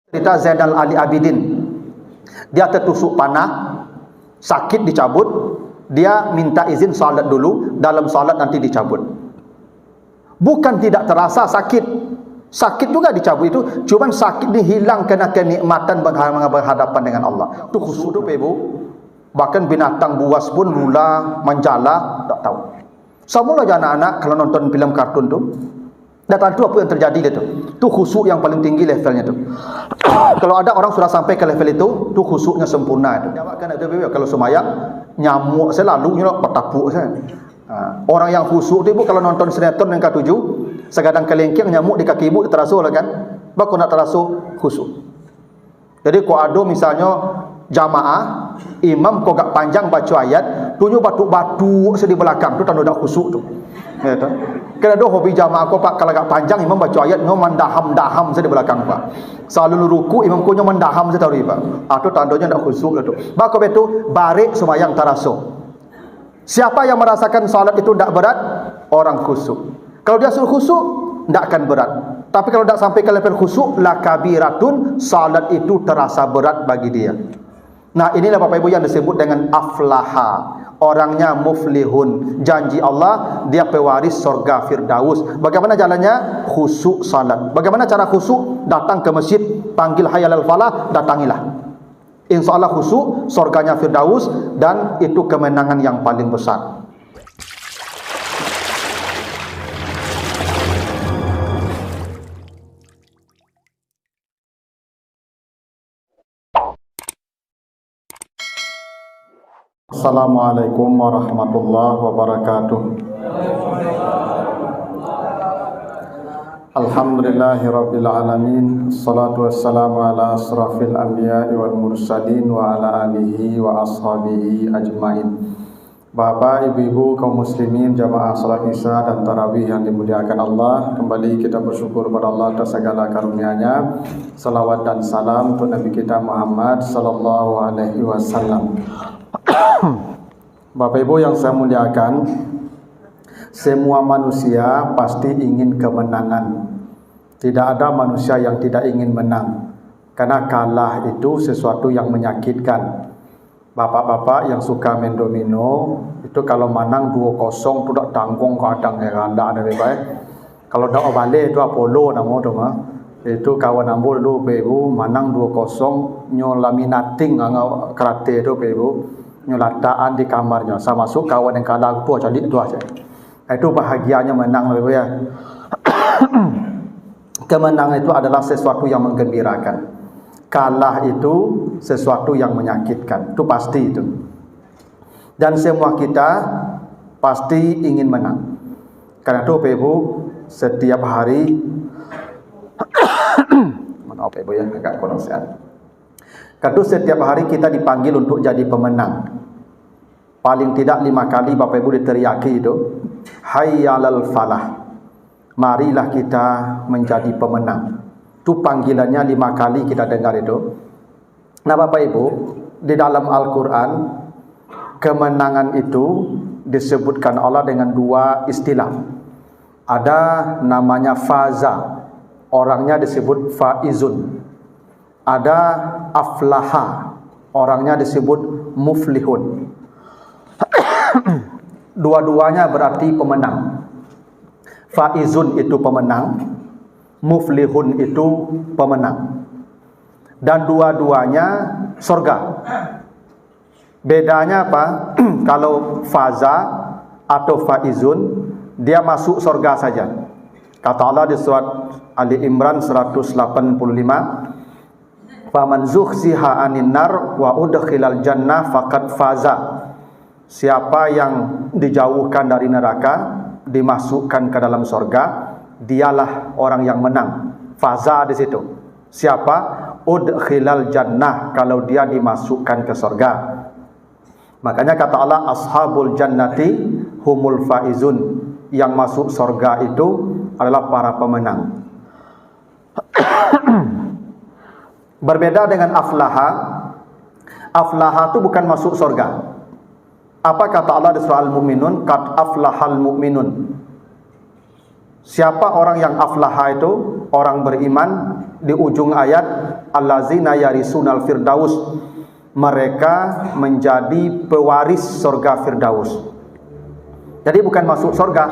Cerita Zainal Ali Abidin, dia tertusuk panah, sakit dicabut, dia minta izin salat dulu, dalam salat nanti dicabut. Bukan tidak terasa sakit, sakit juga dicabut itu, cuman sakit dihilang kena kenikmatan berhadapan dengan Allah. Itu khusyuk tu Ibu. Bahkan binatang buas pun lula, menjala, tak tahu. Semula aja anak-anak kalau nonton film kartun tu, dah tentu apa yang terjadi dia tu. Tu khusyuk yang paling tinggi levelnya tu. Kalau ada orang sudah sampai ke level itu, tu khusyuknya sempurna itu. Jawabkan ada kalau semayang nyamuk selalu nyolok bertapuk saya. Orang yang khusyuk tu Ibu kalau nonton sinetron yang ke-7, segadang kelengking nyamuk di kaki Ibu terasa lah kan. Baku nak terasa khusyuk. Jadi kalau ada misalnya jamaah imam kau gak panjang baca ayat, tunjuk batu-batu di belakang tu tanda dak khusyuk tu. Ya tu. Kalau ada hobi jamaah kau pak kalau gak panjang imam baca ayat ngom mendaham-daham di belakang pak. Selalu ruku imam kau mendaham tahu pak. Tu tandanya dak khusyuk tu. Bako betu barik sembahyang tarasa. Siapa yang merasakan salat itu tidak berat? Orang khusyuk. Kalau dia suruh khusyuk, tidak akan berat. Tapi kalau tidak sampai ke level khusyuk, la kabiratun, salat itu terasa berat bagi dia. Nah, inilah Bapak Ibu yang disebut dengan aflaha. Orangnya muflihun. Janji Allah, dia pewaris surga Firdaus. Bagaimana jalannya? Khusyuk salat. Bagaimana cara khusyuk? Datang ke masjid, panggil hayal al-falah, datangilah. InsyaAllah khusyuk, surganya Firdaus, dan itu kemenangan yang paling besar. Assalamualaikum warahmatullahi wabarakatuh. Alhamdulillahirabbil alamin. Assalatu wassalamu ala asrafil anbiya'i wal mursalin wa ala alihi wa ashabihi ajmain. Bapak, ibu-ibu, kaum muslimin, jamaah salat Isya dan tarawih yang dimuliakan Allah, kembali kita bersyukur kepada Allah atas segala karunia-Nya. Salawat dan salam untuk Nabi kita Muhammad sallallahu alaihi wasallam. Bapak Ibu yang saya muliakan, semua manusia pasti ingin kemenangan. Tidak ada manusia yang tidak ingin menang. Karena kalah itu sesuatu yang menyakitkan. Bapak-bapak yang suka main domino, itu kalau menang 2-0 tu dak tanggung kadang kalah dari baik. Kalau dak balik itu Apollo nama tu mah. Itu kawan ambul dulu Ibu, menang 2-0 nyolaminating ngau karate tu Ibu. Nyolataan di kamarnya, saya masuk kawan yang kalah tu jadi tu aja. Itu bahagianya menang Ibu ya. Kemenangan itu adalah sesuatu yang menggembirakan. Kalah itu sesuatu yang menyakitkan. Itu pasti itu. Dan semua kita pasti ingin menang. Karena itu Ibu, setiap hari maaf Ibu ya, agak kurang sehat. Karena setiap hari kita dipanggil untuk jadi pemenang. Paling tidak 5 kali Bapak Ibu diteriaki itu, hayyalal falah. Marilah kita menjadi pemenang. Itu panggilannya 5 kali kita dengar itu. Nah Bapak Ibu, di dalam Al-Quran, kemenangan itu disebutkan Allah dengan 2 istilah. Ada namanya faza, orangnya disebut faizun. Ada aflaha, orangnya disebut muflihun. Dua-duanya berarti pemenang. Faizun itu pemenang, muflihun itu pemenang. Dan dua-duanya surga. Bedanya apa? Kalau faza atau faizun, dia masuk surga saja. Kata Allah di surat Ali Imran 185, faman zuhziha 'anil nar wa udkhilal jannah faqad faza. Siapa yang dijauhkan dari neraka, dimasukkan ke dalam surga, dialah orang yang menang. Faza di situ. Siapa? Udkhilal jannah, kalau dia dimasukkan ke surga. Makanya kata Allah, ashabul jannati humul faizun. Yang masuk surga itu adalah para pemenang. Berbeda dengan aflaha. Aflaha itu bukan masuk surga. Apa kata Allah di surah Al-Mu'minun? Qad aflahal mu'minun. Siapa orang yang aflaha itu? Orang beriman. Di ujung ayat, allazina yarisunal firdaus, mereka menjadi pewaris surga firdaus. Jadi bukan masuk surga,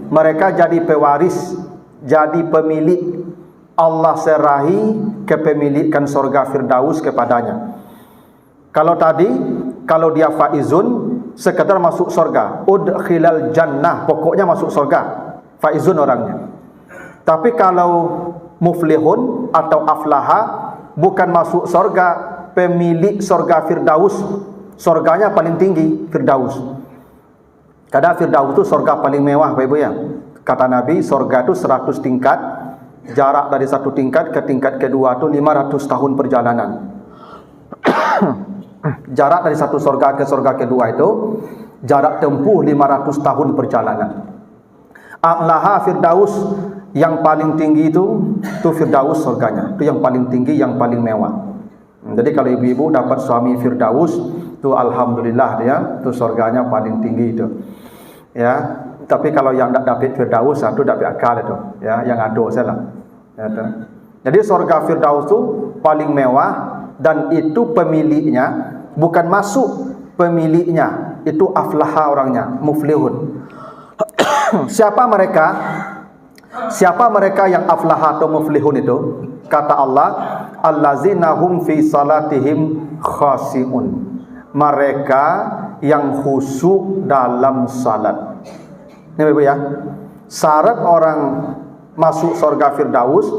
mereka jadi pewaris, jadi pemilik. Allah serahi kepemilikan surga firdaus kepadanya. Kalau tadi, kalau dia faizun, sekedar masuk surga, udkhilal jannah, pokoknya masuk surga, faizun orangnya. Tapi kalau muflihun atau aflaha, bukan masuk surga, pemilik surga firdaus, surganya paling tinggi, firdaus. Karena firdaus itu surga paling mewah, Bapak Ibu ya. Kata Nabi, surga itu 100 tingkat, jarak dari satu tingkat ke tingkat kedua itu 500 tahun perjalanan. Jarak dari satu surga ke surga kedua itu jarak tempuh 500 tahun perjalanan. A'laha firdaus, yang paling tinggi itu firdaus surganya. Itu yang paling tinggi, yang paling mewah. Jadi kalau ibu-ibu dapat suami firdaus, itu alhamdulillah dia, itu surganya paling tinggi itu. Ya, tapi kalau yang tidak dapat firdaus, itu dapat akal itu. Ya, yang ado salah. Ya, jadi surga firdaus itu paling mewah, dan itu pemiliknya bukan masuk, pemiliknya itu aflaha orangnya, muflihun. Siapa mereka? Siapa mereka yang aflaha atau muflihun itu? Kata Allah, allazina hum fi salatihim khashi'un. Mereka yang khusyuk dalam salat. Ini Bapak ya. Syarat orang masuk surga firdaus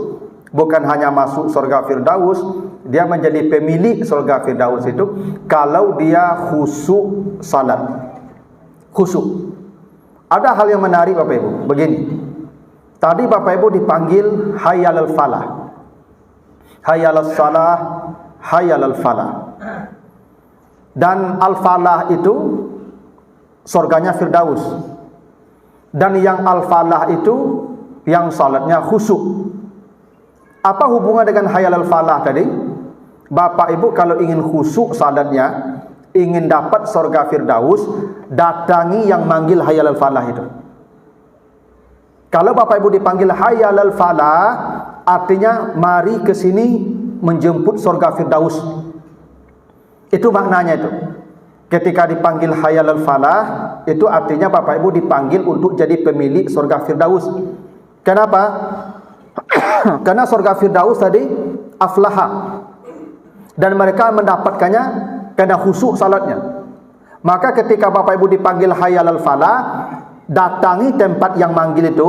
bukan hanya masuk surga firdaus, dia menjadi pemilik surga firdaus itu kalau dia khusyuk salat. Khusyuk. Ada hal yang menarik Bapak Ibu, begini. Tadi Bapak Ibu dipanggil hayyalal falah. Hayyalal salah, hayyalal falah. Dan al-falah itu surganya firdaus. Dan yang al-falah itu yang salatnya khusyuk. Apa hubungan dengan hayyalal falah tadi? Bapak Ibu kalau ingin khusyuk salatnya, ingin dapat surga firdaus, datangi yang manggil hayyalal falah itu. Kalau Bapak Ibu dipanggil hayyalal falah, artinya mari ke sini menjemput surga firdaus. Itu maknanya itu. Ketika dipanggil hayyalal falah, itu artinya Bapak Ibu dipanggil untuk jadi pemilik surga firdaus. Kenapa? Karena surga firdaus tadi aflaha, dan mereka mendapatkannya karena khusyuk salatnya. Maka ketika Bapak Ibu dipanggil hayyalal falah, datangi tempat yang manggil itu,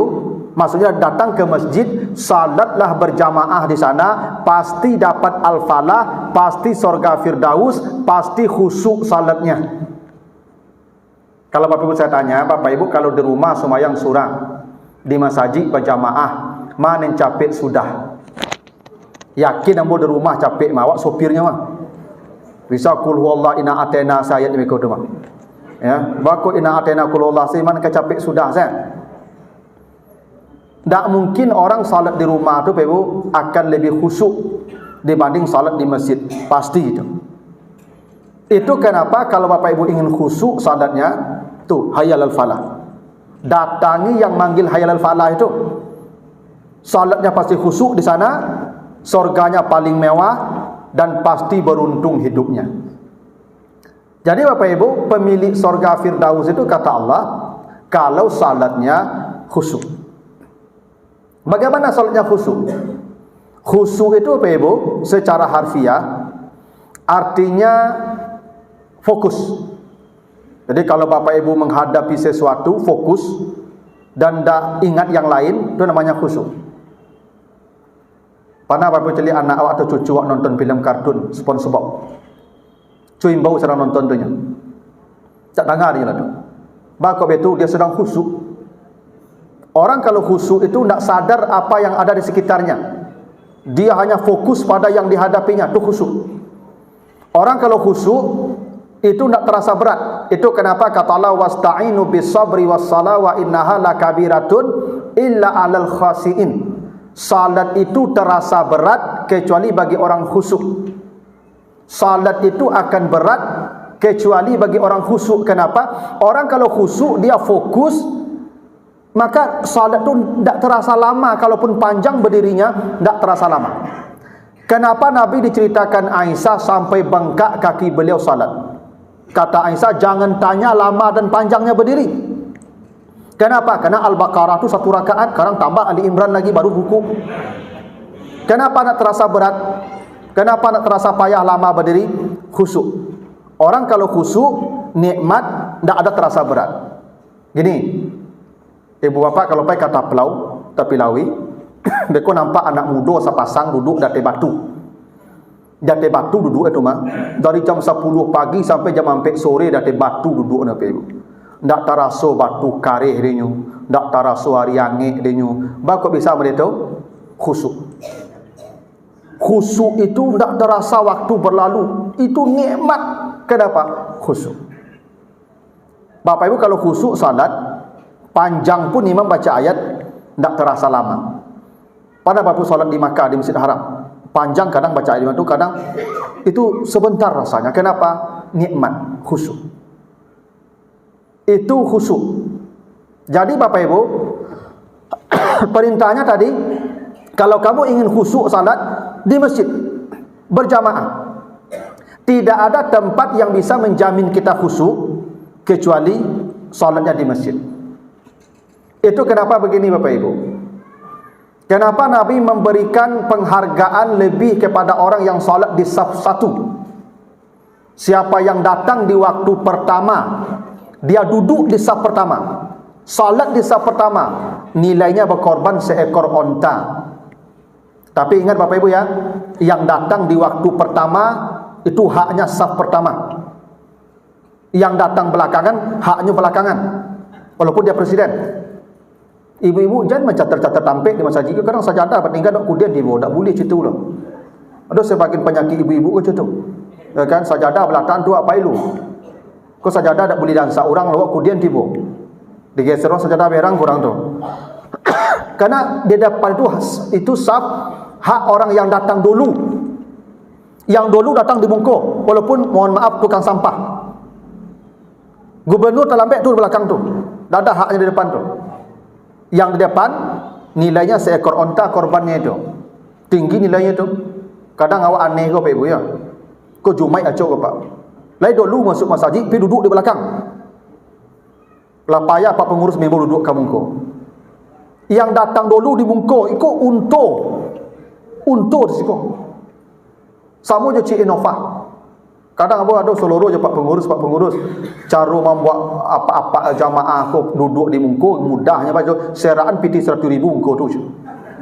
maksudnya datang ke masjid, salatlah berjamaah di sana, pasti dapat al-falah, pasti surga firdaus, pasti khusyuk salatnya. Kalau Bapak Ibu saya tanya, Bapak Ibu kalau di rumah sembahyang surang, di masjid berjamaah, mana yang capek sudah? Yakin ambo di rumah capek mawak sopirnya mah. Bisa kul huwallahu inna atena saya ni meko mah. Ya, bako inna atena kul huwallahu sai man kecapek sudah saya. Tak mungkin orang salat di rumah tu Ibu akan lebih khusyuk dibanding salat di masjid, pasti itu. Itu kenapa kalau Bapak Ibu ingin khusyuk salatnya, tu hayyalal falah. Datangi yang manggil hayyalal falah itu. Salatnya pasti khusyuk di sana, surganya paling mewah, dan pasti beruntung hidupnya. Jadi Bapak Ibu, pemilik surga firdaus itu kata Allah, kalau salatnya khusyuk. Bagaimana salatnya khusyuk? Khusyuk itu Bapak Ibu, secara harfiah artinya fokus. Jadi kalau Bapak Ibu menghadapi sesuatu fokus dan tak ingat yang lain, itu namanya khusyuk. Pernah Bapak celi anak awak atau cucu awak nonton film kartun SpongeBob, cuy bau sedang nonton tu nya, tak dengar dia lah tu. Bapak itu dia sedang khusyuk. Orang kalau khusyuk itu tidak sadar apa yang ada di sekitarnya, dia hanya fokus pada yang dihadapinya, itu khusyuk. Orang kalau khusyuk itu tidak terasa berat. Itu kenapa kata Allah, wasta'inu bis sabri was salah wa innaha lakabiratun illa 'alal khashiin. Salat itu terasa berat kecuali bagi orang khusyuk. Salat itu akan berat kecuali bagi orang khusyuk. Kenapa? Orang kalau khusyuk dia fokus, Maka salat tu tidak terasa lama, kalaupun panjang berdirinya tidak terasa lama. Kenapa Nabi diceritakan Aisyah sampai bengkak kaki beliau salat? Kata Aisyah, jangan tanya lama dan panjangnya berdiri. Kenapa? Karena Al-Baqarah tu 1 rakaat, sekarang tambah Ali Imran lagi baru ruku. Kenapa nak terasa berat? Kenapa nak terasa payah lama berdiri? Khusyuk. Orang kalau khusyuk, nikmat, tidak ada terasa berat. Gini, ibu bapa kalau pergi kata pelau, tapi lawi, mereka nampak anak muda sepasang duduk di atas batu. Di atas batu duduk itu mah. Dari jam 10 pagi sampai jam 4 sore di atas batu duduk napa ibu. Ndak terasa batu karih dia, ndak terasa hari angin dia. Bako bisa mereka khusyuk. Khusyuk itu ndak terasa waktu berlalu. Itu nikmat. Kenapa? Khusyuk. Bapak ibu kalau khusyuk salat, panjang pun imam baca ayat tidak terasa lama. Pada bapak salat di Makkah, di Masjid Haram, panjang kadang baca ayat itu, kadang itu sebentar rasanya. Kenapa? Nikmat, khusyuk. Itu khusyuk. Jadi bapak ibu, perintahnya tadi, kalau kamu ingin khusyuk salat di masjid berjamaah, tidak ada tempat yang bisa menjamin kita khusyuk kecuali salatnya di masjid. Itu kenapa begini Bapak Ibu. Kenapa Nabi memberikan penghargaan lebih kepada orang yang salat di saf 1. Siapa yang datang di waktu pertama, dia duduk di saf pertama, salat di saf pertama, nilainya berkorban seekor onta. Tapi ingat Bapak Ibu ya, yang datang di waktu pertama itu haknya saf pertama. Yang datang belakangan, haknya belakangan. Walaupun dia presiden. Ibu-ibu jangan mencatat-catat tampik di masjid. Kadang sajadah bertinggal nak kudian di bawah, tak boleh cerita lah. Ada sebagian penyakit ibu-ibu macam tu. Ya kan, sajadah belakang tu apa ilu? Kau sajadah tak boleh dansa orang lawak kudian di bawah. Digeser orang sajadah berang kurang tu. Karena di depan itu saf hak orang yang datang dulu. Yang dulu datang di bungkuk, walaupun mohon maaf tukang sampah. Gubernur terlambat tu di belakang tu. Tak ada haknya di depan tu. Yang di depan nilainya seekor onta korbannya itu. Tinggi nilainya itu. Kadang awak aneh kau Pak Ibu ya. Kau jumai acok kau Pak. Lai dulu masuk masjid, pergi duduk di belakang. Lah payah Pak pengurus member duduk kamu kau. Yang datang dulu di bungkuk, ikut untur di situ. Sama je Cik Innova. Kadang ada seluruh je Pak pengurus cara membuat apa-apa jamaah kau duduk di mungkuk mudahnya baca seraan PT 100,000 mungkuk tu.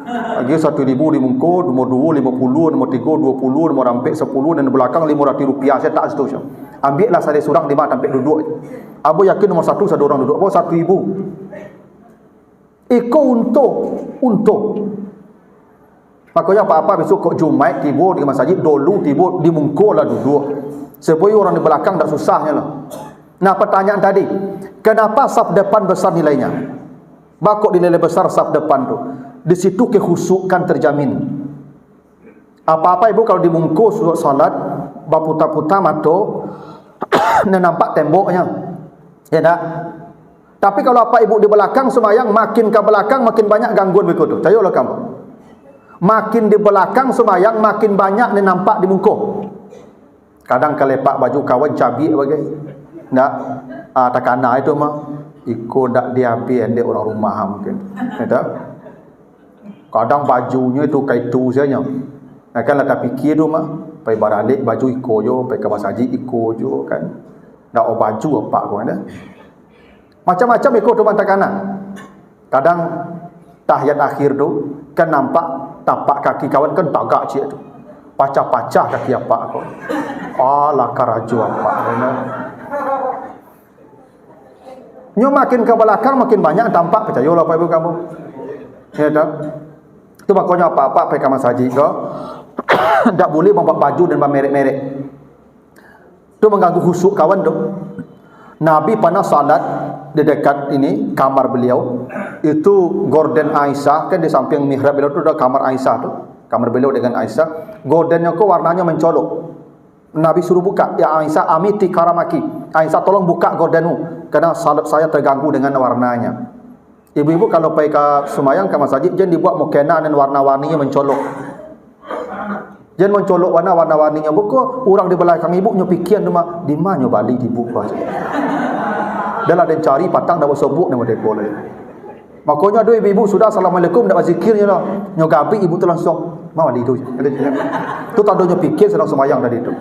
Lagi 1,000 di mungkuk, nombor 2 50, nombor 3 20, nombor 4 10 dan belakang RM500 saya tak situ. Ambillah saya surang 5 sampai duduk. Abu yakin nombor 1 satu orang duduk. Apa 1,000. Iko untuk. Makanya apa-apa besok kok Jumaat tiba di masjid dulu tiba di mungkuk lah duduk. Supaya orang di belakang tak susahnya lah. Nah pertanyaan tadi, kenapa saf depan besar nilainya? Bakok nilai besar saf depan tu. Di situ kekhusyukan terjamin. Apa-apa ibu kalau di mungkuk salat, baputa-puta mato, nampak temboknya. Ya tak? Tapi kalau apa ibu di belakang semayang, makin ke belakang makin banyak gangguan begitu. Tayolah kamu. Makin di belakang semayang, makin banyak ni nampak di mungkuk. Kadang kelepak baju kawan cabi bagai. Nak takana itu mah ikut dak diapian dia orang rumah mungkin. Tak? Kadang bajunya itu kaitu saja. Kan lah tak fikir tu mah, pai baralik baju iko jo, pai ke masjid iko jo kan. Dak baju apa kau ada. Macam-macam ikut tu takana. Kadang tahiyat akhir tu kan nampak tapak kaki kawan kan tagak cik tu. Pacah-pacah kaki apa kau. Alah karaju apa. Nyo makin ke belakang makin banyak tampak, percayalah Pak Ibu kamu. Ya tak? Itu makanya apa-apa pergi ke masjid kau. Tak boleh membuat baju dan merek-merek. Itu mengganggu khusyuk kawan tu. Nabi pernah salat di dekat ini kamar beliau. Itu gorden Aisyah kan di samping mihrab beliau tu ada kamar Aisyah tu. Kamar beliau dengan Aisyah. Gordennya kok warnanya mencolok. Nabi suruh buka. Ya Aisyah amiti karamaki. Aisyah tolong buka gordenmu. Karena salat saya terganggu dengan warnanya. Ibu-ibu kalau pergi ke semayang ke masjid, jangan dibuat mukena dan warna-warninya mencolok. Jangan mencolok warna-warninya. Bukan orang di belakang ibu nyo pikiran di mana balik dibuat. Dalam dan cari patang dah bersobuk nama depa lagi. Makanya ada ibu-ibu sudah assalamualaikum dak zikirnya lah. Nyo gabi ibu tu langsung mau di tu. Tu tak ada nyo fikir sedang semayang tadi tu.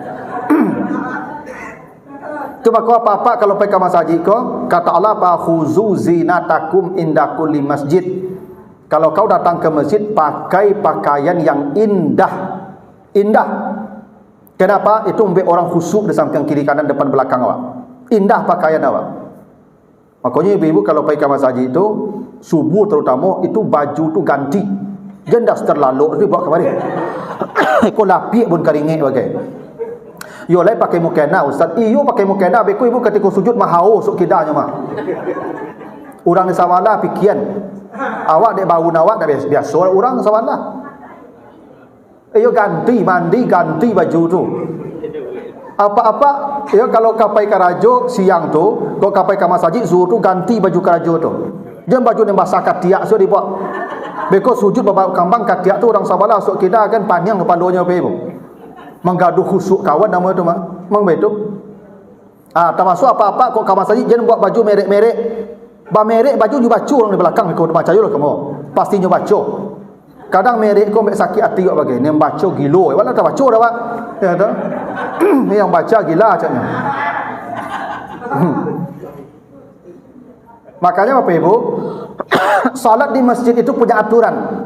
Cuma kau apa-apa kalau pergi ke masjid kau, kata Allah fa khuzu zinatakum inda kulli masjid. Kalau kau datang ke masjid pakai pakaian yang indah. Indah. Kenapa? Itu membuat orang khusyuk di samping kiri kanan depan belakang awak. Indah pakaian awak. Makanya ibu-ibu kalau pergi ke masjid itu subuh terutama itu baju tu ganti. Jangan dah terlalu buat kemarin. Kau lapik pun keringit bagai. Yo lai pakai mukena ustaz. Iyo pakai mukena beku ibu ketika sujud mahau sok kidanya mah. Orang di sawala pikian. Awak dek bau awak dah biasa orang sawala. Iyo ganti mandi ganti baju tu. Apa-apa ya kalau kapai karajo siang tu, kau kapai ke masjid zuhur tu ganti baju karajo tu. Jangan baju yang basah katiak so dibuat. Beku sujud bawa kambang katiak tu orang sawala sok kida kan panjang kepalanya pe ibu. Menggaduh khusuk kawan nama tu mah. Mang betul. Termasuk apa-apa kau ke masjid jangan buat baju merek-merek. Ba merek baju you baca orang di belakang kau baca yo lah kamu. Pasti you baca. Kadang merek kau mek sakit hati kau bagai. Ni baca gilo. Wala tak baca dah pak. Ya dah. Ni yang baca gila acaknya. Makanya Bapak Ibu, salat di masjid itu punya aturan.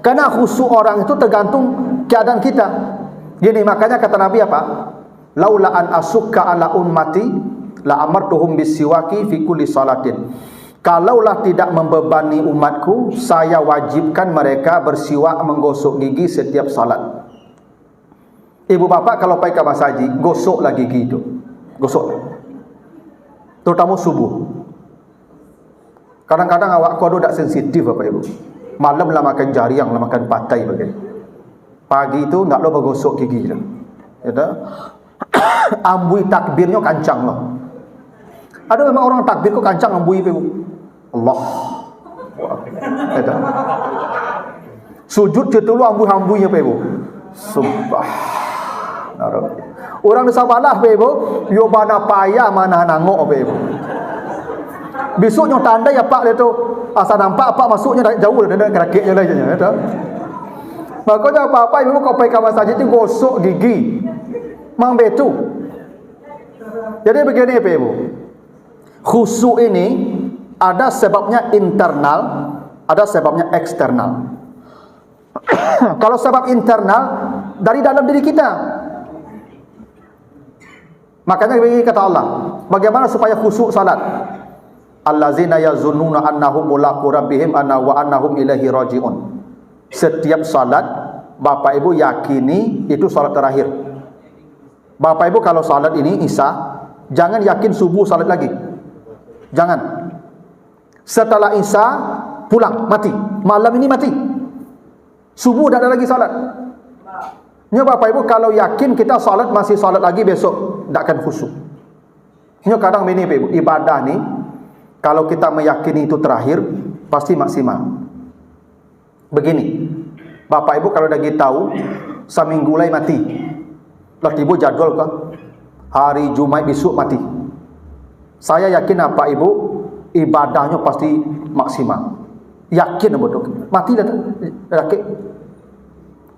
Karena khusuk orang itu tergantung keadaan kita. Gini makanya kata Nabi apa? Laula an asukka ala ummati la amartuhum bisiwaki fi kulli salatin. Kalaulah tidak membebani umatku, saya wajibkan mereka bersiwak menggosok gigi setiap salat. Ibu bapak kalau pergi ke masjid, gosoklah gigi itu. Gosok. Terutama subuh. Kadang-kadang awak kau tak sensitif Bapak Ibu. Malam lah makan jariang, lah makan patai bagai. Pagi itu nak lo bergosok gigi dah. Ya dah. Ambui takbirnya kancang lah. Ada memang orang takbir kok kancang ambui pe. Allah. Ya dah. Sujud dulu ambui-ambuinya pe ibu. Subhanallah. Orang di sabalah pe ibu, yo bana payah mana nangok pe ibu. Besoknya tandai apa dia tu. Asal nampak apa masuknya jauh dah kerakitnya lah je ya dah. Makanya apa-apa ibu kau pergi ke masjid itu gosok gigi. Mang betul. Jadi begini Pak Ibu. Khusyuk ini ada sebabnya internal, ada sebabnya eksternal. Kalau sebab internal dari dalam diri kita. Makanya begini kata Allah, bagaimana supaya khusyuk salat? Allazina yazunnuna annahum mulaqu rabbihim wa annahum ilaihi rajiun. Setiap salat Bapak Ibu yakini itu salat terakhir. Bapak Ibu kalau salat ini Isya, jangan yakin subuh salat lagi. Jangan. Setelah Isya pulang mati. Malam ini mati. Subuh tak ada lagi salat. Nya Bapak Ibu kalau yakin kita salat masih salat lagi besok tak akan khusyuk. Nya kadang ini Bapak Ibu ibadah ni kalau kita meyakini itu terakhir pasti maksimal. Begini, Bapak Ibu kalau dah tahu seminggu lagi mati. Lah tiba jadwal ke hari Jumaat besok mati. Saya yakin apa Ibu ibadahnya pasti maksimal. Yakin betul. Mati dah dakik.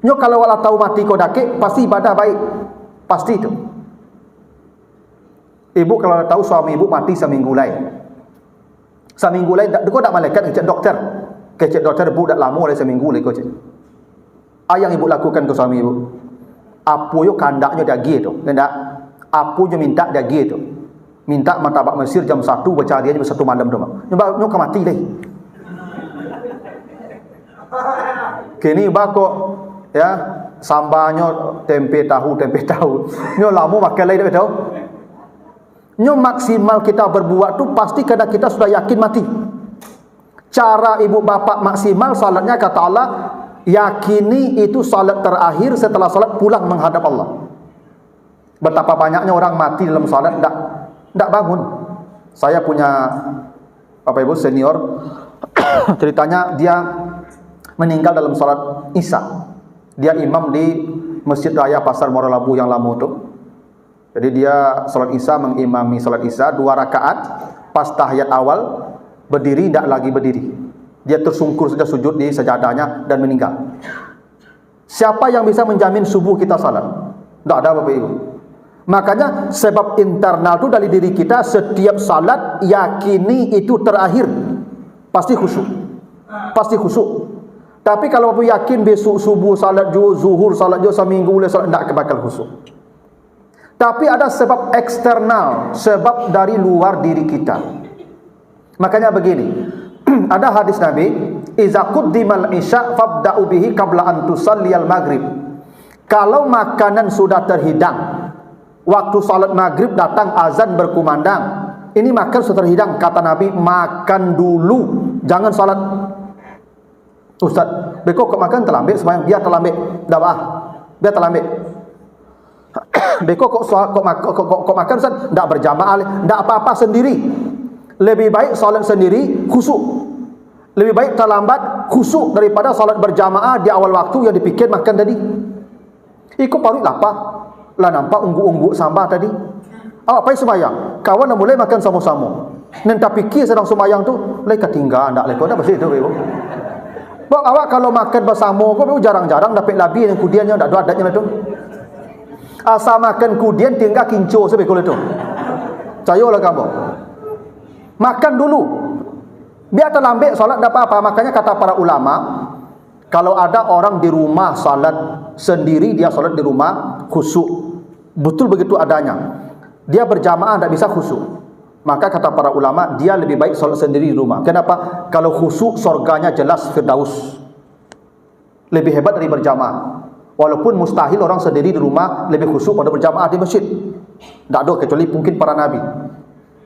Nyo kalau wala tahu mati kau dakik pasti ibadah baik. Pasti itu. Ibu kalau tahu suami ibu mati seminggu lagi. Seminggu lagi kau tak malaikat kecek doktor. Kecek doktor ibu dah lama oleh seminggu lagi kau cek. Apa yang ibu lakukan ke suami ibu? Apa yo kandaknya dagi tu. Kendak apa yo minta dagi tu. Minta martabak Mesir jam 1 baca dia jam 1 malam tu. Nyoba mati deh. Kini bako ya sambanya tempe tahu. Nyo lama makan lagi dah tahu. Nyo maksimal kita berbuat tu pasti kadang kita sudah yakin mati. Cara ibu bapak maksimal salatnya kata Allah, yakini itu salat terakhir setelah salat pulang menghadap Allah. Betapa banyaknya orang mati dalam salat tak bangun. Saya punya Bapak Ibu senior Ceritanya dia meninggal dalam salat Isya. Dia imam di Masjid Raya Pasar Muara Labu yang lama tu. Jadi dia salat Isya, mengimami salat Isya 2 rakaat. Pas tahiyat awal berdiri, tidak lagi berdiri. Dia tersungkur saja sujud di sajadahnya dan meninggal. Siapa yang bisa menjamin subuh kita salat? Tak ada, Bapak Ibu. Makanya sebab internal tu dari diri kita, setiap salat yakini itu terakhir. Pasti khusyuk. Pasti khusyuk. Tapi kalau Bapak yakin besok subuh salat juga, zuhur salat juga, seminggu boleh salat, tak bakal khusyuk. Tapi ada sebab eksternal, sebab dari luar diri kita. Makanya begini, ada hadis Nabi, iza quddimal isya fabda'u bihi qabla an tusalliyal maghrib. Kalau makanan sudah terhidang, waktu salat maghrib datang azan berkumandang, ini makan sudah terhidang, kata Nabi, makan dulu, jangan salat. Ustaz, beko kok makan terlambat sembahyang, biar terlambat, dah bah, biar terlambat. Beko kok makan Ustaz, tak berjamaah, tak apa-apa sendiri. Lebih baik salat sendiri khusyuk. Lebih baik terlambat khusyuk daripada salat berjamaah di awal waktu yang dipikir makan tadi. Ikut parut lapar. Lah nampak ungguk-ungguk sambal tadi. Awak pergi sembahyang, kawan dah mulai makan sama-sama. Nan tak fikir sedang sembahyang tu, lai ketinggalan ndak lekor dah bersih tu ibu. Bang awak kalau makan bersama kau jarang-jarang dapat labi yang kudiannya ndak ada adatnya lah tu. Asal makan kudian tinggal kinco sebab kalau tu. Cayolah kamu. Makan dulu. Biar terlambat salat tak apa-apa. Makanya kata para ulama, kalau ada orang di rumah salat sendiri, dia salat di rumah khusyuk. Betul begitu adanya. Dia berjamaah tak bisa khusyuk. Maka kata para ulama, dia lebih baik salat sendiri di rumah. Kenapa? Kalau khusyuk surganya jelas Firdaus. Lebih hebat dari berjamaah. Walaupun mustahil orang sendiri di rumah lebih khusyuk pada berjamaah di masjid. Tak ada kecuali mungkin para nabi.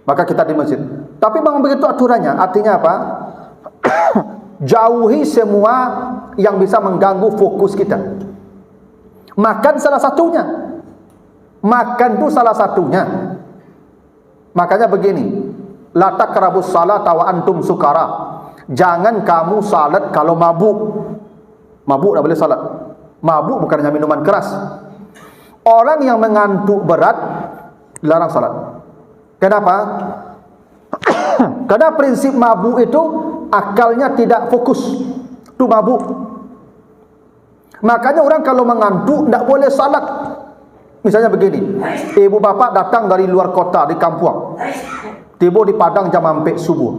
Maka kita di masjid. Tapi memang begitu aturannya. Artinya apa? Jauhi semua yang bisa mengganggu fokus kita. Makan salah satunya. Makan itu salah satunya. Makanya begini, la taqrabus salata wa antum sukara. Jangan kamu salat kalau mabuk. Mabuk tak boleh salat. Mabuk bukan hanya minuman keras. Orang yang mengantuk berat dilarang salat. Kenapa? Karena prinsip mabuk itu akalnya tidak fokus. Itu mabuk. Makanya orang kalau mengantuk tidak boleh salat. Misalnya begini, ibu bapa datang dari luar kota, di kampung, tiba di Padang jam 4 subuh.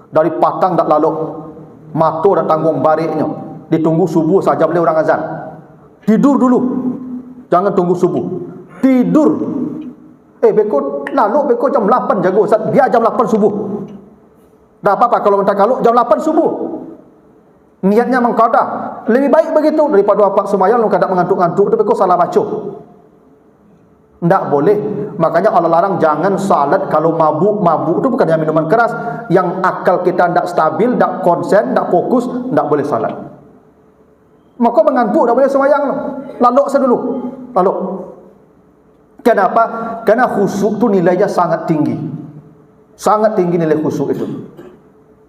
Dari Patang tak lalu, mata dah tanggung baliknya, ditunggu subuh saja boleh orang azan. Tidur dulu, jangan tunggu subuh. Tidur. Beko lalu beko jam 8 jago Ustaz, biar jam 8 subuh. Tak apa-apa kalau minta kalau jam 8 subuh. Niatnya mengqada. Lebih baik begitu daripada apa sembahyang lu kadang mengantuk-ngantuk tu beko salah baca. Tak boleh. Makanya Allah larang jangan salat kalau mabuk. Mabuk tu bukan hanya minuman keras, yang akal kita tak stabil, tak konsen, tak fokus, tak boleh salat. Maka mengantuk tak boleh sembahyang. Lalu sedulu. Lalu. Kenapa? Karena khusyuk tu nilainya sangat tinggi. Sangat tinggi nilai khusyuk itu.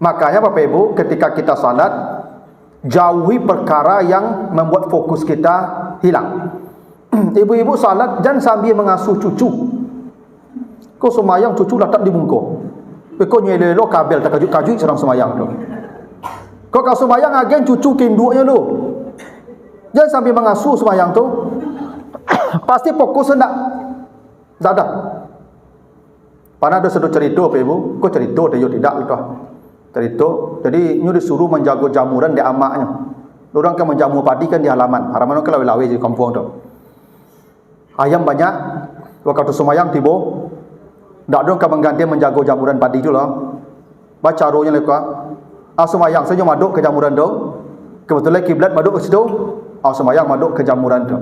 Makanya Bapak Ibu, ketika kita salat, jauhi perkara yang membuat fokus kita hilang. Ibu-ibu salat jangan sambil mengasuh cucu. Kau sembahyang cucu letak di bungkuk. Kau nyelelo kabel tak kajuk-kajuk sedang sembahyang tu. Kau kalau sembahyang agen cucu kinduknya lu. Jangan sambil mengasuh sembahyang tu. Pasti fokus hendak. Tak ada. Pernah ada satu cerita Pak Ibu. Kau cerita dia tidak gitu. Cerita. Jadi nyu disuruh menjaga jamuran di amaknya. Orang kan menjamu padi kan di halaman. Halaman kan lawe-lawe di kampung tu. Ayam banyak. Waktu sembahyang tiba. Tak ada kan mengganti menjaga jamuran padi tu lah. Baca rohnya lekah. Sembahyang saja maduk ke jamuran tu. Kebetulan kiblat maduk ke situ. Sembahyang maduk ke jamuran tu.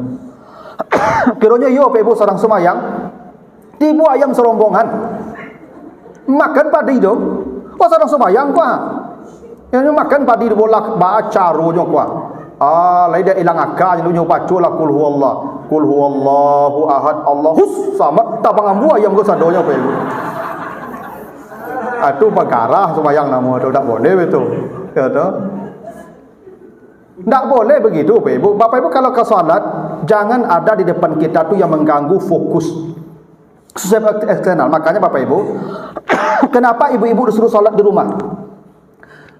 Kiranya yo Pak Ibu sedang sembahyang, tiba ayam serombongan makan padi tu. Sedang sembahyang kuah. Yang makan padi di bolak baca rohnya kuah. Lai dia hilang akal lu baca lah qul huwallahu ahad Allahus samad tak pangambu ayam go sadonya Pak Ibu. Itu bergarah sembahyang nama tu, tak boleh betul. Ya tu. Tak boleh begitu Bapak Ibu. Bapak Ibu kalau ke salat, jangan ada di depan kita tu yang mengganggu fokus sesuai eksternal. Makanya Bapak Ibu, kenapa ibu-ibu disuruh salat di rumah?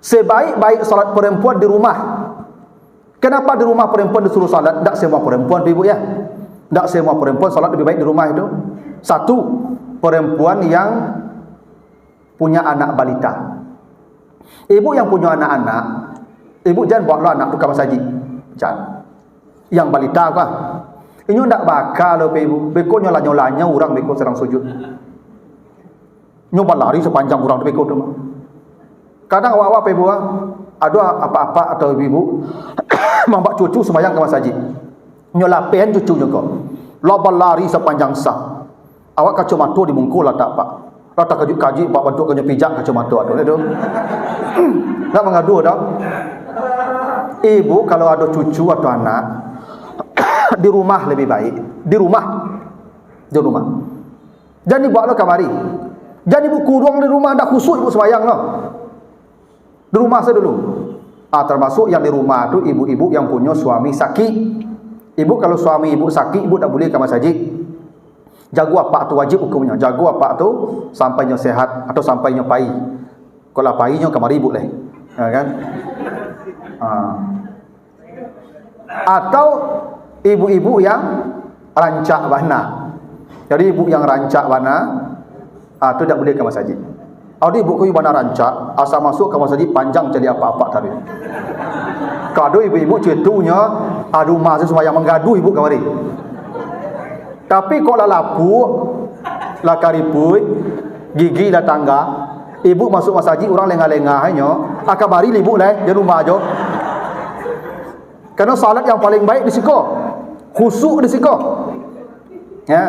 Sebaik-baik salat perempuan di rumah. Kenapa di rumah perempuan disuruh salat? Tak semua perempuan tu Ibu ya. Tak semua perempuan salat lebih baik di rumah itu. Satu, perempuan yang punya anak balita. Ibu yang punya anak-anak, ibu jangan bawa anak tu ke masjid. Jangan. Yang balita kah? Ini ndak bakal loh ibu. Beko nyola-nyolanya orang beko sedang sujud. Nyoba lari sepanjang orang beko tu. Kadang awak-awak ibu ada apa-apa atau ibu membak cucu sembahyang ke masjid. Nyola pen cucunya kau. Loba lari sepanjang sah. Awak kacamata di mungkul lah tak pak. Rata kaji pak bentuk kena pijak kacamata tu tu. Nak mengadu dah. Ibu kalau ada cucu atau anak di rumah lebih baik. Di rumah. Jangan dibawa ke kamari. Jangan ibu kurung di rumah, dah khusyuk ibu sembahyang lah. Di rumah saya dulu. Termasuk yang di rumah tu ibu-ibu yang punya suami sakit. Ibu kalau suami ibu sakit, ibu tak boleh ke masjid. Jago apa tu wajib hukumnya. Jago apa tu sampainya sehat atau sampainya pai. Kalau painya kamari ibu lah. Ya kan? Atau ibu-ibu yang rancak bana. Jadi ibu yang rancak bana tu tak boleh ke masjid. Ada ibu kuih bana rancak, asal masuk ke masjid panjang jadi apa-apa tadi. Kalau ibu-ibu cetunya aduh masa semua yang menggadu ibu kamari. Tapi kok lah lapuk, lah karipui, gigi lah tangga, ibu masuk masjid orang lengah-lengah hanya, akabari ibu lah di rumah aja. Karena salat yang paling baik di siko, khusyuk di siko. Ya,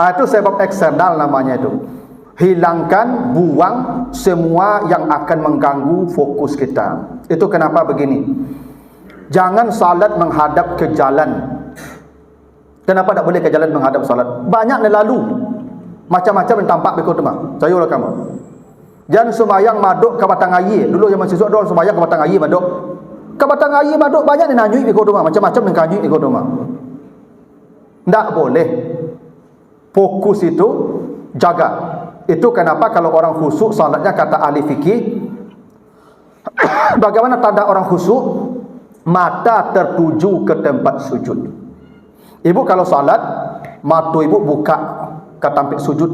itu sebab eksternal namanya itu. Hilangkan, buang semua yang akan mengganggu fokus kita. Itu kenapa begini. Jangan salat menghadap ke jalan. Kenapa tak boleh ke jalan menghadap salat? Banyak yang lalu. Macam-macam yang tampak berikut tu mah. Sayulah kamu. Jangan sembahyang maduk ke batang air. Dulu zaman siswa dulu sembahyang ke batang air maduk. Ke batang air maduk banyak yang nanyui berikut tu mah. Macam-macam yang kanyui berikut tu mah. Tak boleh. Fokus itu jaga. Itu kenapa kalau orang khusyuk salatnya kata ahli fikih. Bagaimana tanda orang khusyuk? Mata tertuju ke tempat sujud. Ibu kalau salat, mata ibu buka ke tempat sujud.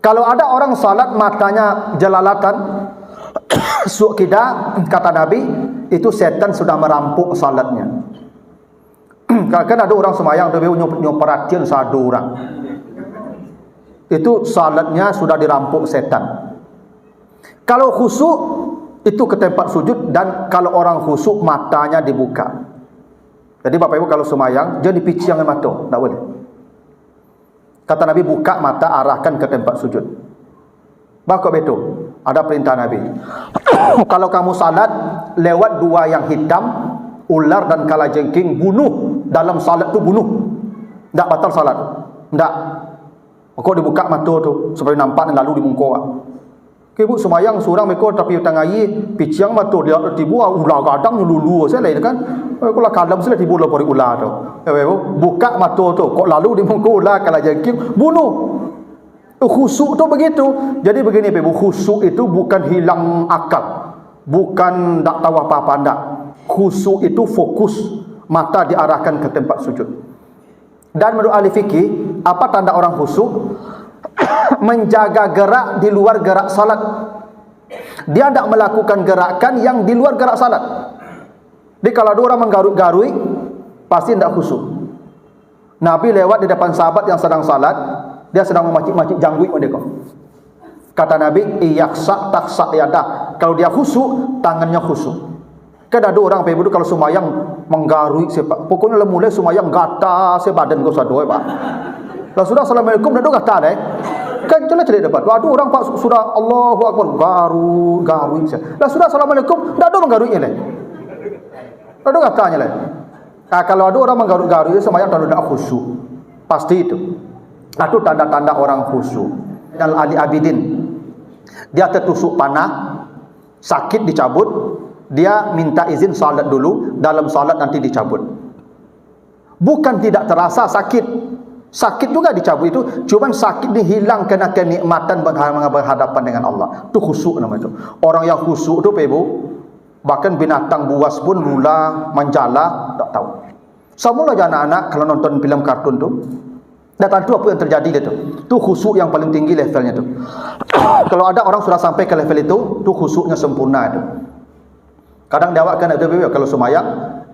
Kalau ada orang salat matanya jelalatan, suuk kida, kata Nabi, itu setan sudah merampok salatnya. Kan ada orang sembahyang tu nyo perhatian satu orang. Itu salatnya sudah dirampok setan. Kalau khusyuk itu ke tempat sujud, dan kalau orang khusyuk matanya dibuka. Jadi Bapak Ibu kalau sembahyang jangan dipicing mata, tak boleh. Kata Nabi buka mata, arahkan ke tempat sujud. Bakok betul. Ada perintah Nabi. Kalau kamu salat lewat dua yang hitam, ular dan kalajengking, bunuh. Dalam salat tu bunuh. Tak batal salat. Tak. Kau dibuka mata tu supaya nampak dan lalu di muka. Ibu sembahyang seorang mereka tapi tang air piciang mata dia tibu ular gadang lulu saya lain kan. Kalau kalam sila tibu lapor ular tu. Buka mata tu kok lalu di muka ular kalajengking bunuh. Khusyuk tu begitu. Jadi begini Ibu, khusyuk itu bukan hilang akal. Bukan tak tahu apa-apa anda. Khusyuk itu fokus, mata diarahkan ke tempat sujud. Dan menurut ahli fikih, apa tanda orang khusyuk? Menjaga gerak di luar gerak salat. Dia tidak melakukan gerakan yang di luar gerak salat. Jadi kalau ada orang menggaruk-garui, pasti tidak khusyuk. Nabi lewat di depan sahabat yang sedang salat, dia sedang memacik-macik janggut mereka. Kata Nabi, iyaksa taksa yadah. Kalau dia khusyuk, tangannya khusyuk. Kan ada orang Pak Ibu kalau sembahyang menggarui sepak. Pokoknya mulai sembahyang gata sebadan kau sadoi Pak. Lah sudah assalamualaikum dah gata deh. Kan jelas celik dapat. Aduh orang Pak sudah Allahu akbar garui. Lah sudah assalamualaikum dah ada menggaruinya leh. Ada katanya leh. Nah, kalau ada orang menggaruk-garuk sembahyang tanda khusyuk. Pasti itu. Itu tanda-tanda orang khusyuk. Al Ali Abidin Dia tertusuk panah, sakit dicabut, dia minta izin salat dulu, dalam salat nanti dicabut. Bukan tidak terasa sakit, sakit juga dicabut itu, cuman sakit dihilang kena kenikmatan berhadapan dengan Allah. Itu khusyuk nama itu. Orang yang khusyuk itu Ibu, bahkan binatang buas pun mula menjala, tak tahu. Semula aja anak-anak kalau nonton film kartun tu, dah tentu apa yang terjadi dia tu. Tu khusyuk yang paling tinggi levelnya tu. Kalau ada orang sudah sampai ke level itu, tu khusyuknya sempurna itu. Kadang dia awak kan ada kalau semayang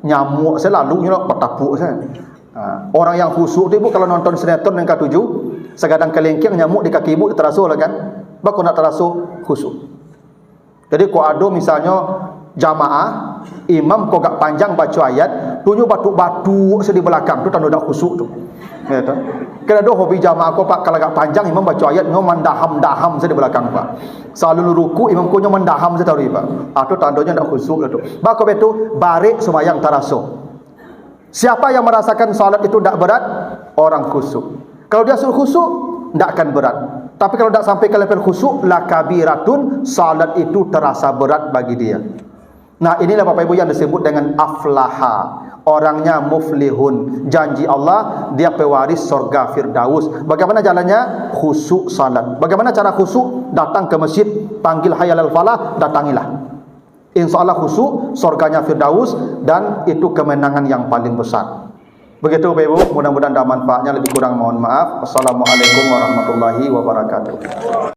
nyamuk selalu nyelok petapuk kan. Orang yang khusyuk tu Ibu kalau nonton sinetron yang ke-7, segadang kelengkeng nyamuk di kaki Ibu terasa lah kan. Bako nak terasa khusyuk. Jadi ko ado misalnya jamaah imam kau gak panjang baca ayat, tunjuk batu-batu di belakang tu tanda dak khusyuk tu. Ya tu. Kalau ada hobi jamaah kau pak kalau gak panjang imam baca ayat ngom mendaham-daham di belakang pak. Selalu ruku imam kau mendaham tahu pak. Atau tandanya dak khusyuk tu. Bako betu barik sembahyang taraso. Siapa yang merasakan salat itu tidak berat? Orang khusyuk. Kalau dia suruh khusyuk, tidak akan berat. Tapi kalau tidak sampai ke level khusyuk, la kabiratun, salat itu terasa berat bagi dia. Nah, inilah Bapak Ibu yang disebut dengan aflaha. Orangnya muflihun. Janji Allah, dia pewaris surga Firdaus. Bagaimana jalannya? Khusyuk salat. Bagaimana cara khusyuk? Datang ke masjid, panggil hayal al-falah, datangilah. InsyaAllah khusyuk, surganya Firdaus, dan itu kemenangan yang paling besar. Begitu Bapak Ibu, mudah-mudahan ada manfaatnya, lebih kurang mohon maaf. Wassalamualaikum warahmatullahi wabarakatuh.